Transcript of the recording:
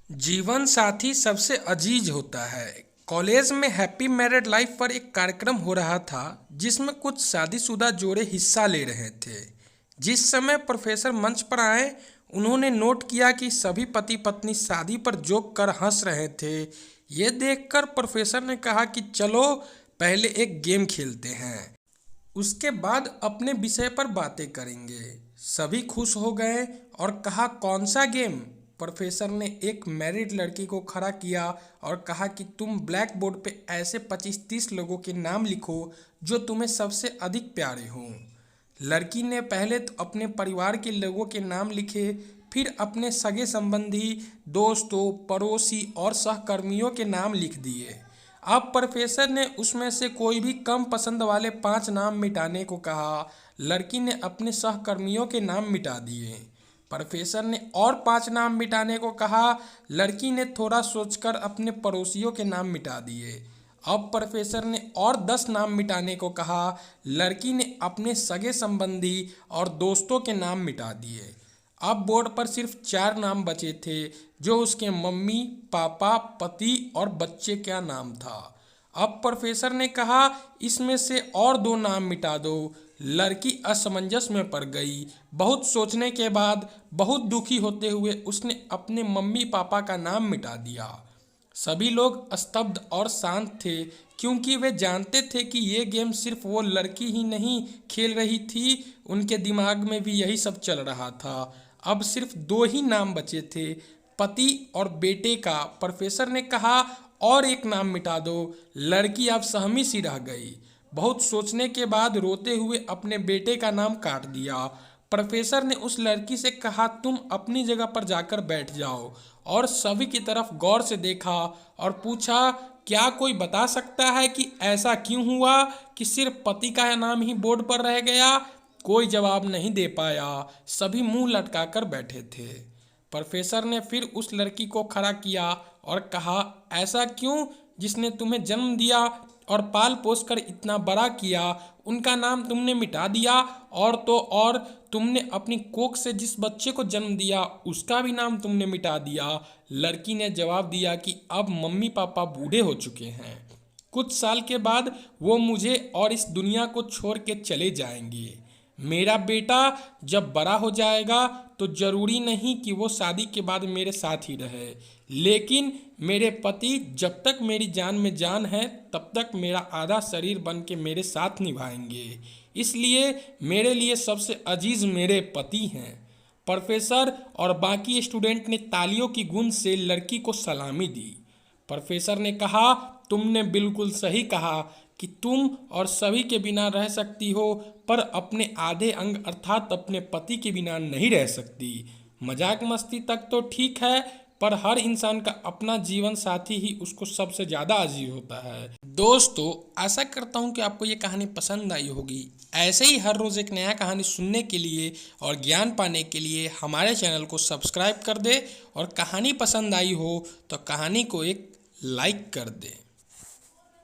जीवन साथी सबसे अजीज होता है। कॉलेज में हैप्पी मैरिड लाइफ पर एक कार्यक्रम हो रहा था जिसमें कुछ शादीशुदा जोड़े हिस्सा ले रहे थे। जिस समय प्रोफेसर मंच पर आए, उन्होंने नोट किया कि सभी पति पत्नी शादी पर जोक कर हंस रहे थे। ये देखकर प्रोफेसर ने कहा कि चलो पहले एक गेम खेलते हैं, उसके बाद अपने विषय पर बातें करेंगे। सभी खुश हो गए और कहा, कौन सा गेम? प्रोफेसर ने एक मैरिड लड़की को खड़ा किया और कहा कि तुम ब्लैक बोर्ड पे ऐसे 25-30 लोगों के नाम लिखो जो तुम्हें सबसे अधिक प्यारे हों। लड़की ने पहले तो अपने परिवार के लोगों के नाम लिखे, फिर अपने सगे संबंधी, दोस्तों, पड़ोसी और सहकर्मियों के नाम लिख दिए। अब प्रोफेसर ने उसमें से कोई भी कम पसंद वाले 5 नाम मिटाने को कहा। लड़की ने अपने सहकर्मियों के नाम मिटा दिए। प्रोफेसर ने और 5 नाम मिटाने को कहा। लड़की ने थोड़ा सोचकर अपने पड़ोसियों के नाम मिटा दिए। अब प्रोफेसर ने और 10 नाम मिटाने को कहा। लड़की ने अपने सगे संबंधी और दोस्तों के नाम मिटा दिए। अब बोर्ड पर सिर्फ 4 नाम बचे थे, जो उसके मम्मी, पापा, पति और बच्चे का नाम था। अब प्रोफेसर ने कहा, इसमें से और 2 नाम मिटा दो। लड़की असमंजस में पड़ गई। बहुत सोचने के बाद, बहुत दुखी होते हुए उसने अपने मम्मी पापा का नाम मिटा दिया। सभी लोग स्तब्ध और शांत थे, क्योंकि वे जानते थे कि ये गेम सिर्फ वो लड़की ही नहीं खेल रही थी, उनके दिमाग में भी यही सब चल रहा था। अब सिर्फ 2 ही नाम बचे थे, पति और बेटे का। प्रोफेसर ने कहा, और एक नाम मिटा दो। लड़की अब सहमी सी रह गई। बहुत सोचने के बाद रोते हुए अपने बेटे का नाम काट दिया। प्रोफेसर ने उस लड़की से कहा, तुम अपनी जगह पर जाकर बैठ जाओ, और सभी की तरफ गौर से देखा और पूछा, क्या कोई बता सकता है कि ऐसा क्यों हुआ कि सिर्फ पति का नाम ही बोर्ड पर रह गया? कोई जवाब नहीं दे पाया। सभी मुंह लटकाकर बैठे थे। प्रोफेसर ने फिर उस लड़की को खड़ा किया और कहा, ऐसा क्यों? जिसने तुम्हें जन्म दिया और पाल पोस कर इतना बड़ा किया, उनका नाम तुमने मिटा दिया। और तो और, तुमने अपनी कोख से जिस बच्चे को जन्म दिया, उसका भी नाम तुमने मिटा दिया। लड़की ने जवाब दिया कि अब मम्मी पापा बूढ़े हो चुके हैं। कुछ साल के बाद वो मुझे और इस दुनिया को छोड़ के चले जाएंगे। मेरा बेटा जब बड़ा हो जाएगा तो जरूरी नहीं कि वो शादी के बाद मेरे साथ ही रहे, लेकिन मेरे पति जब तक मेरी जान में जान है तब तक मेरा आधा शरीर बन के मेरे साथ निभाएंगे। इसलिए मेरे लिए सबसे अजीज मेरे पति हैं। प्रोफेसर और बाकी स्टूडेंट ने तालियों की गूंज से लड़की को सलामी दी। प्रोफेसर ने कहा, तुमने बिल्कुल सही कहा कि तुम और सभी के बिना रह सकती हो, पर अपने आधे अंग अर्थात अपने पति के बिना नहीं रह सकती। मजाक मस्ती तक तो ठीक है, पर हर इंसान का अपना जीवन साथी ही उसको सबसे ज़्यादा अजीज होता है। दोस्तों, आशा करता हूँ कि आपको ये कहानी पसंद आई होगी। ऐसे ही हर रोज़ एक नया कहानी सुनने के लिए और ज्ञान पाने के लिए हमारे चैनल को सब्सक्राइब कर दे, और कहानी पसंद आई हो तो कहानी को एक लाइक कर दे।